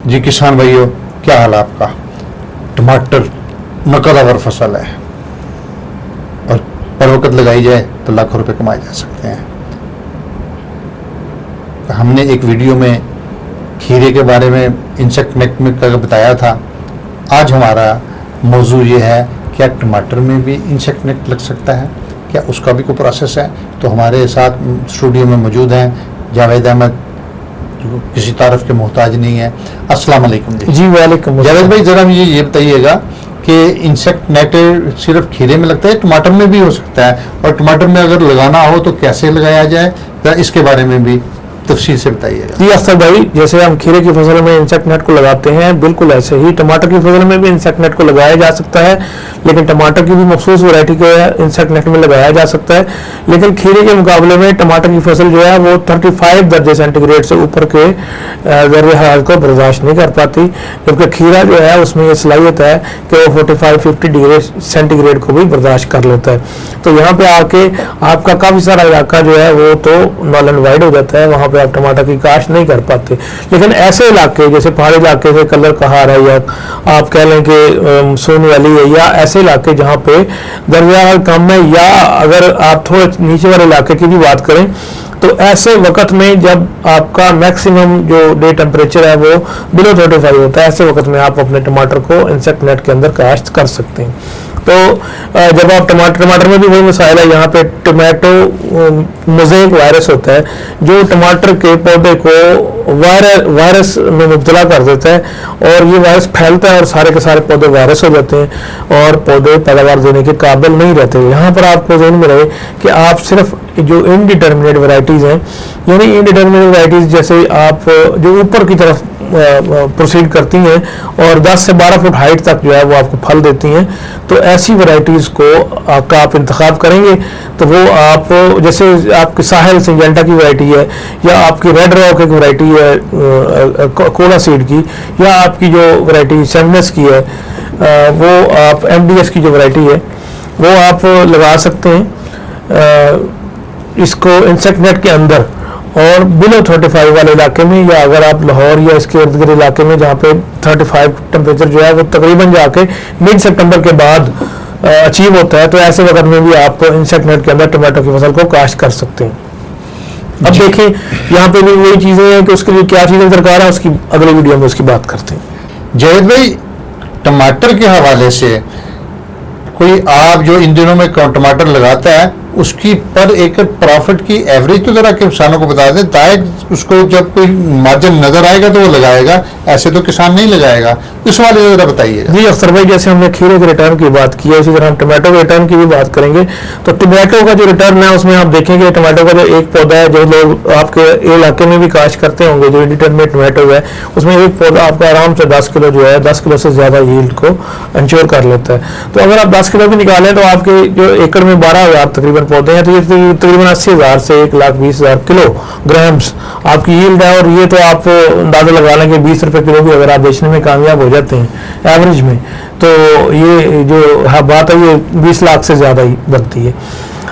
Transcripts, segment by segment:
जी किसान भाइयों, क्या हाल है आपका। टमाटर नकदआवर फसल है और पर वक्त लगाई जाए तो लाखों रुपए कमाए जा सकते हैं। हमने एक वीडियो में खीरे के बारे में इंसेक्ट नेट में का बताया था। आज हमारा मौजू ये है, क्या टमाटर में भी इंसेक्ट नेट लग सकता है, क्या उसका भी कोई प्रोसेस है। तो हमारे साथ स्टूडियो में मौजूद हैं जावेद अहमद, जो किसी तारफ के मोहताज नहीं है। अस्सलाम वालेकुम जी। वालेकुम। जावेद भाई ज़रा मुझे ये बताइएगा कि इंसेक्ट नेट सिर्फ खीरे में लगता है, टमाटर में भी हो सकता है, और टमाटर में अगर लगाना हो तो कैसे लगाया जाए, तो इसके बारे में भी तफसील से बताइएगा। जी अख्तर भाई, जैसे हम खीरे की फसल में इंसेक्ट नेट को लगाते हैं, बिल्कुल ऐसे ही टमाटर की फसल में भी इंसेक्ट नेट को लगाया जा सकता है। लेकिन टमाटर की भी मखसूस वैरायटी को इंसेक्ट नेट में लगाया जा सकता है। लेकिन खीरे के मुकाबले में टमाटर की फसल जो है वो 35 दर्जे सेंटीग्रेड से ऊपर के ज़र्रे हरारत को बर्दाश्त नहीं कर पाती, जबकि खीरा जो है उसमें ये सलाहियत है कि वो 45-50 डिग्री सेंटीग्रेड को भी बर्दाश्त कर लेता है। तो यहाँ पे आके आपका काफ़ी सारा इलाका जो है वो तो नॉल एंड वाइड हो जाता है, वहाँ पे आप टमाटर की काश्त नहीं कर पाते। लेकिन ऐसे इलाके जैसे पहाड़ी इलाके से कलर कहार है, या आप कह लें कि सोन वैली है, या ऐसे इलाके जहाँ पे दरिया कम है, या अगर आप थोड़े नीचे वाले इलाके की भी बात करें, तो ऐसे वक्त में जब आपका मैक्सिमम जो डे टेम्परेचर है वो बिलो 35 होता है, ऐसे वक्त में आप अपने टमाटर को इंसेक्ट नेट के अंदर काश्त कर सकते हैं। तो जब आप टमाटर में भी वही मसाइल है, यहाँ पे टमाटो मोज़ेक वायरस होता है जो टमाटर के पौधे को वायरस में मुब्तला कर देता है, और ये वायरस फैलता है और सारे के सारे पौधे वायरस हो जाते हैं और पौधे पैदावार देने के काबिल नहीं रहते। यहाँ पर आपको ध्यान में रहे कि आप सिर्फ जो इनडिटर्मिनेट वैरायटीज़ हैं, यानी इनडिटर्मिनेट वैरायटीज़ जैसे आप जो ऊपर की तरफ प्रोसीड करती हैं और 10 से 12 फुट हाइट तक जो है वो आपको फल देती हैं, तो ऐसी वैरायटीज़ को आप इंतखाब करेंगे तो वो आप जैसे आपकी साहिल सिंजेंटा की वैरायटी है, या आपकी रेड रॉक एक वैरायटी है कोला सीड की, या आपकी जो वैरायटी सैमनेस की है, वो आप MDS की जो वैरायटी है वो आप लगा सकते हैं इसको इंसेक्ट नेट के अंदर, और बिलो 35 वाले इलाके में, या अगर आप लाहौर या इसके इर्द गिर्द इलाके में जहाँ पे 35 टेम्परेचर जो है वो तकरीबन जाके मिड सितंबर के बाद अचीव होता है, तो ऐसे वक्त में भी आप इंसेक्ट नेट के अंदर टमाटो की फसल को काश्त कर सकते हैं। अब देखिए यहाँ पे भी वही चीज़ें हैं कि उसके लिए क्या चीज़ें दरकार है, उसकी अगले वीडियो में उसकी बात करते हैं। जावेद भाई, टमाटर के हवाले से कोई आप जो इन दिनों में टमाटर लगाता है उसकी पर एकड़ प्रॉफिट की एवरेज तो जरा किसानों को बता दें, ताकि उसको जब कोई मार्जिन नजर आएगा तो वो लगाएगा, ऐसे तो किसान नहीं लगाएगा। इस वाले जरा बताइएगा। जी अख्तर भाई, जैसे हमने खीरे के रिटर्न की बात की है, इसी तरह हम टमाटो के रिटर्न की भी बात करेंगे। तो टमाटो का जो रिटर्न है उसमें आप देखेंगे टमाटो का जो एक पौधा है, जो लोग आपके इलाके में भी काश्त करते होंगे, जो इंडिटरमिनेट टमाटो है, उसमें एक पौधा आपका आराम से 10 किलो जो है 10 किलो से ज़्यादा यील्ड को इंश्योर कर लेता है। तो अगर आप 10 किलो भी निकालें तो आपके जो एकड़ में 12,000 तकरीबन पौधे हैं, तो ये तकरीबन 80,000 से 1,20,000 किलोग्राम्स आपकी यील्ड है। और ये तो आप अंदाजा लगा लें कि 20 रुपये किलो भी अगर आप बेचने में कामयाब हो जाते हैं एवरेज में, तो ये जो बात है ये 20 लाख से ज़्यादा ही बनती है।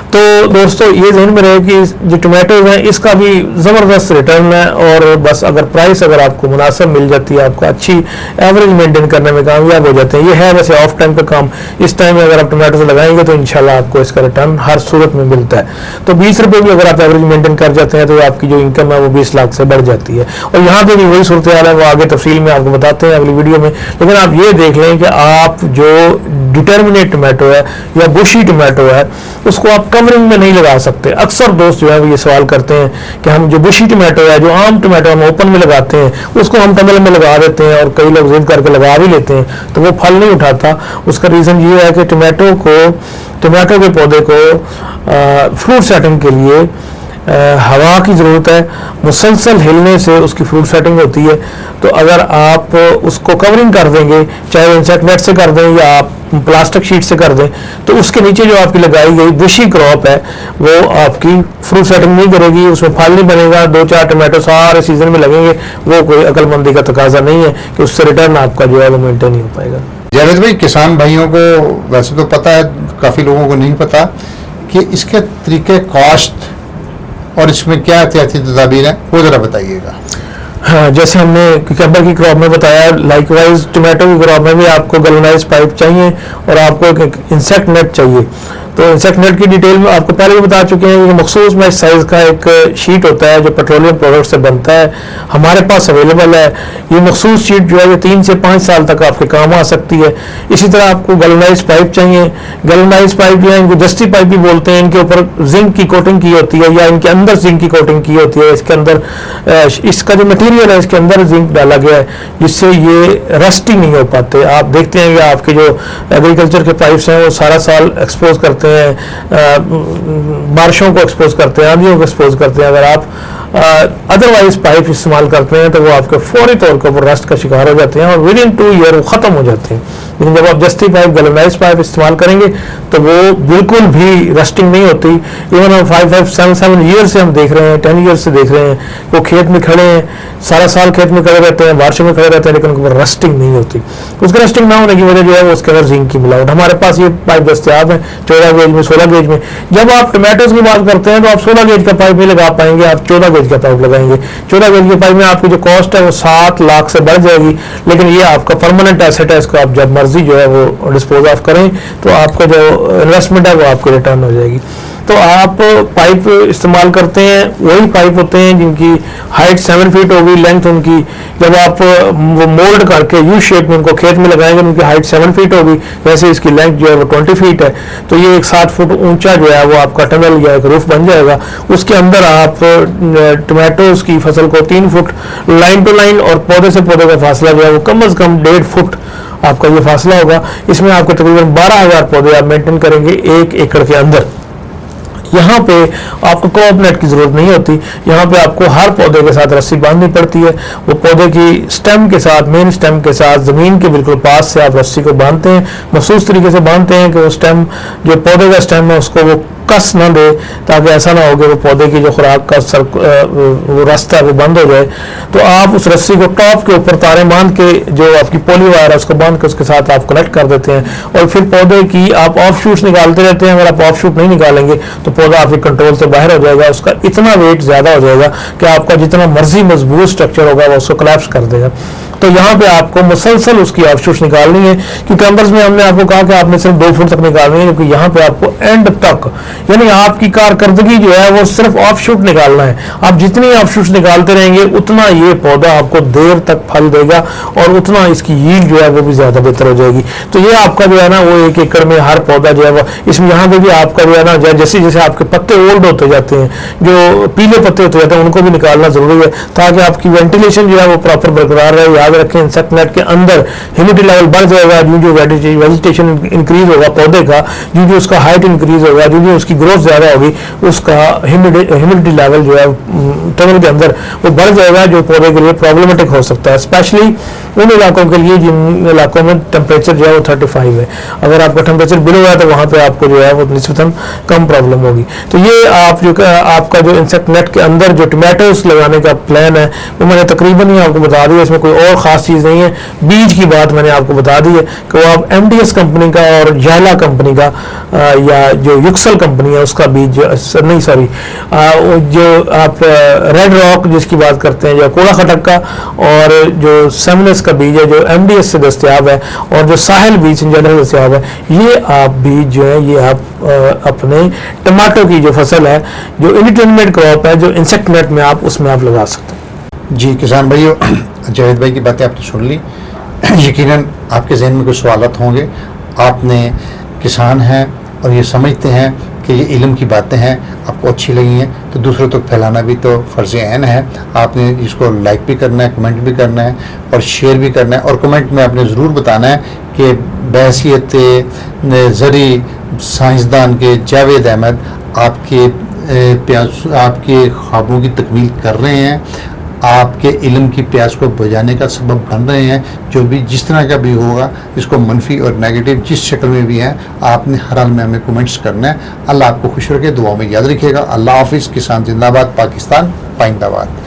तो दोस्तों ये ध्यान में रहे कि जो टमाटोज हैं इसका भी ज़बरदस्त रिटर्न है, और बस अगर प्राइस अगर आपको मुनासिब मिल जाती है, आपको अच्छी एवरेज मेंटेन करने में कामयाब हो जाते हैं। ये है वैसे ऑफ टाइम का काम, इस टाइम में अगर आप टमाटो से लगाएंगे तो इंशाल्लाह आपको इसका रिटर्न हर सूरत में मिलता है। तो 20 रुपये भी अगर आप एवरेज मेंटेन कर जाते हैं तो आपकी जो इनकम है वो 20 लाख से बढ़ जाती है। और यहाँ पर भी वही सूरत हाल है, वो आगे तफसील में आपको बताते हैं अगली वीडियो में। लेकिन आप ये देख लें कि आप जो डिटर्मिनेट टमाटो है या बुशी टमाटो है उसको आप कवरिंग में नहीं लगा सकते। अक्सर दोस्त जो है वो ये सवाल करते हैं कि हम जो बुशी टमाटो है, जो आम टमाटो हम ओपन में लगाते हैं, उसको हम टनल में लगा देते हैं, और कई लोग जिद करके लगा भी लेते हैं, तो वो फल नहीं उठाता। उसका रीज़न ये है कि टमाटो के पौधे को फ्रूट सेटिंग के लिए हवा की ज़रूरत है, मुसलसल हिलने से उसकी फ्रूट सेटिंग होती है। तो अगर आप उसको कवरिंग कर देंगे, चाहे इंसेक्ट नेट से कर दें या आप प्लास्टिक शीट से कर दें, तो उसके नीचे जो आपकी लगाई गई बुशी क्रॉप है वो आपकी फ्रूट सेटिंग नहीं करेगी, उसमें फल नहीं बनेगा, 2-4 टमाटो सारे सीजन में लगेंगे। वो कोई अक्लमंदी का तकाजा नहीं है कि उससे रिटर्न आपका जो है वो मेंटेन नहीं हो पाएगा। जावेद भाई, किसान भाइयों को वैसे तो पता है, काफ़ी लोगों को नहीं पता कि इसके तरीके काश्त और इसमें क्या एहतियाती तदाबीर हैं, वो ज़रा बताइएगा। हाँ, जैसे हमने क्यूकम्बर की क्रॉप में बताया, लाइकवाइज टोमेटो की क्रॉप में भी आपको गैल्वेनाइज पाइप चाहिए और आपको एक इंसेक्ट नेट चाहिए। तो इंसेक्ट नेट की डिटेल में आपको पहले भी बता चुके हैं कि मखसूस मैच साइज का एक शीट होता है जो पेट्रोलियम प्रोडक्ट से बनता है, हमारे पास अवेलेबल है। ये मखसूस शीट जो है ये 3 से 5 साल तक आपके काम आ सकती है। इसी तरह आपको गैल्वेनाइज पाइप चाहिए। गैल्वेनाइज पाइप जो है इनको जस्ती पाइप भी बोलते हैं। इनके ऊपर जिंक की कोटिंग की होती है या इनके अंदर जिंक की कोटिंग की होती है। इसके अंदर इसका जो मटीरियल है इसके अंदर जिंक डाला गया है जिससे ये रस्टिंग नहीं हो पाते। आप देखते हैं कि आपके जो एग्रीकल्चर के पाइप्स हैं वो सारा साल एक्सपोज करते हैं, बारिशों को एक्सपोज करते हैं, आंधियों को एक्सपोज करते हैं। अगर आप अदरवाइज पाइप इस्तेमाल करते हैं तो वो आपके फौरी तौर के ऊपर रस्ट का शिकार हो जाते हैं और विद इन 2 ईयर वो ख़त्म हो जाते हैं। लेकिन जब आप जस्ती पाइप गैल्वेनाइज पाइप इस्तेमाल करेंगे तो वो बिल्कुल भी रस्टिंग नहीं होती। इवन हम 5-7 ईयर से हम देख रहे हैं, 10 ईयर से देख रहे हैं, वो खेत में खड़े हैं, सारा साल खेत में खड़े रहते हैं, बारिशों में खड़े रहते हैं, लेकिन उनके ऊपर रस्टिंग नहीं होती। उसके रस्टिंग ना होने की वजह जो है वो उसके अंदर जिंक की मिलावट। हमारे पास ये पाइप दस्तियाब है 14 गेज में, 16 गेज में। जब आप टमाटोज की बात करते हैं तो आप 16 गेज का पाइप नहीं लगा पाएंगे, आप 14 गेज का पाइप लगाएंगे। 14 गेज के पाइप में आपकी जो कॉस्ट है वो 7 लाख से बढ़ जाएगी, लेकिन ये आपका परमानेंट एसेट है। इसको आप जब मर्जी जो है वो डिस्पोज ऑफ करें तो आपका जो इन्वेस्टमेंट है वो आपको रिटर्न हो जाएगी। तो आप पाइप इस्तेमाल करते हैं, वही पाइप होते हैं जिनकी हाइट 7 फीट होगी, लेंथ उनकी। जब आप वो मोल्ड करके यू शेप में उनको खेत में लगाएंगे उनकी हाइट 7 फीट होगी, वैसे इसकी लेंथ जो है वो 20 फीट है। तो ये एक 7 फुट ऊंचा जो है वो आपका टनल या एक रूफ बन जाएगा। उसके अंदर आप टमाटोज की फसल को 3 फुट लाइन टू लाइन और पौधे से पौधे का फासला जो है वो कम से कम 1.5 फुट आपका ये फासला होगा। इसमें आपको तकरीबन 12,000 पौधे आप मेंटेन करेंगे 1 एकड़ के अंदर। यहाँ पे आपको क्रॉप नेट की जरूरत नहीं होती। यहाँ पे आपको हर पौधे के साथ रस्सी बांधनी पड़ती है। वो पौधे की स्टेम के साथ, मेन स्टेम के साथ जमीन के बिल्कुल पास से आप रस्सी को बांधते हैं, मखसूस तरीके से बांधते हैं कि वो स्टेम जो पौधे का स्टेम है उसको वो कस न दे, ताकि ऐसा ना हो कि वो पौधे की जो खुराक का वो रास्ता है वो बंद हो जाए। तो आप उस रस्सी को टॉप के ऊपर तारे बांध के, जो आपकी पोली वायर है उसको बांध के उसके साथ आप कनेक्ट कर देते हैं और फिर पौधे की आप ऑफ शूट्स निकालते रहते हैं। अगर आप ऑफ शूट नहीं निकालेंगे तो पौधा आपके कंट्रोल से बाहर हो जाएगा, उसका इतना वेट ज्यादा हो जाएगा कि आपका जितना मर्जी मजबूत स्ट्रक्चर होगा वो उसको कोलैप्स कर देगा। तो यहाँ पे आपको मुसलसल उसकी ऑफशूट्स निकालनी है। क्यूकम्बर्स में हमने आपको कहा कि आपने सिर्फ 2 फुट तक निकालनी है, क्योंकि यहाँ पे आपको एंड तक, यानी आपकी कारकर्दगी जो है वो सिर्फ ऑफशूट निकालना है। आप जितनी ऑफशूट्स निकालते रहेंगे उतना ये पौधा आपको देर तक फल देगा और उतना इसकी यील्ड जो है वो भी ज्यादा बेहतर हो जाएगी। तो ये आपका जो है ना वो 1 एकड़ में हर पौधा जो है वो, इसमें यहाँ पे भी आपका जो है ना जैसे जैसे आपके पत्ते ओल्ड होते जाते हैं, जो पीले पत्ते होते जाते हैं, उनको भी निकालना जरूरी है ताकि आपकी वेंटिलेशन जो है वो प्रॉपर बरकरार रहे। याद रखें इंसेक्ट नेट के अंदर ह्यूमिडिटी लेवल बढ़ जाएगा, जो वेजिटेशन इंक्रीज होगा पौधे का, जो उसका हाइट इंक्रीज होगा, जो उसकी ग्रोथ ज्यादा होगी, उसका ह्यूमिडिटी लेवल जो है टनल के अंदर वो बढ़ जाएगा, जो पौधे के लिए प्रॉब्लमेटिक हो सकता है, स्पेशली उन इलाकों के लिए जिन इलाकों में टेम्परेचर जो है वो 35 है। अगर आपका टेम्परेचर बिलो है तो वहाँ पे आपको जो है वो निस्बतन कम प्रॉब्लम होगी। तो ये आप जो आपका जो इंसेक्ट नेट के अंदर जो टमाटोस लगाने का प्लान है वो मैंने तकरीबन ही आपको बता दिया, इसमें कोई और खास चीज़ नहीं है। बीज की बात मैंने आपको बता दी है कि वो आप MDS कंपनी का और जैला कंपनी का या जो युक्सल कंपनी है उसका बीज, नहीं सॉरी, जो आप रेड रॉक जिसकी बात करते हैं, जो कोड़ा खटक का, और जो सेमिनस का बीज है जो MDS से दस्तयाब है, और जो साहिल बीज इन जनरल दस्तयाब है, ये आप बीज जो है ये आप अपने टमाटो की जो फसल है, जो इंडिटरमिनेट क्रॉप है, जो इंसेक्ट नेट में आप उसमें आप लगा सकते हैं। जी किसान भाइयों, जावेद भाई की बातें आपने सुन ली। यकीनन आपके जहन में कुछ सवालात होंगे। आपने किसान हैं और ये समझते हैं कि ये इल्म की बातें हैं, आपको अच्छी लगी हैं तो दूसरों तक फैलाना भी तो फ़र्ज़ ऐन है। आपने इसको लाइक भी करना है, कमेंट भी करना है और शेयर भी करना है, और कमेंट में आपने ज़रूर बताना है कि बहैसियत ज़री साइंसदान के जावेद अहमद आपके ख्वाबों की तकमील कर रहे हैं, आपके इल्म की प्यास को बुझाने का सबब बन रहे हैं। जो भी जिस तरह का भी होगा, इसको मनफी और नेगेटिव जिस शक्ल में भी है, आपने हर हाल में हमें कमेंट्स करना है। अल्लाह आपको खुश रखे, दुआओं में याद रखिएगा। अल्लाह हाफिज़। किसान जिंदाबाद, पाकिस्तान पाइंदाबाद।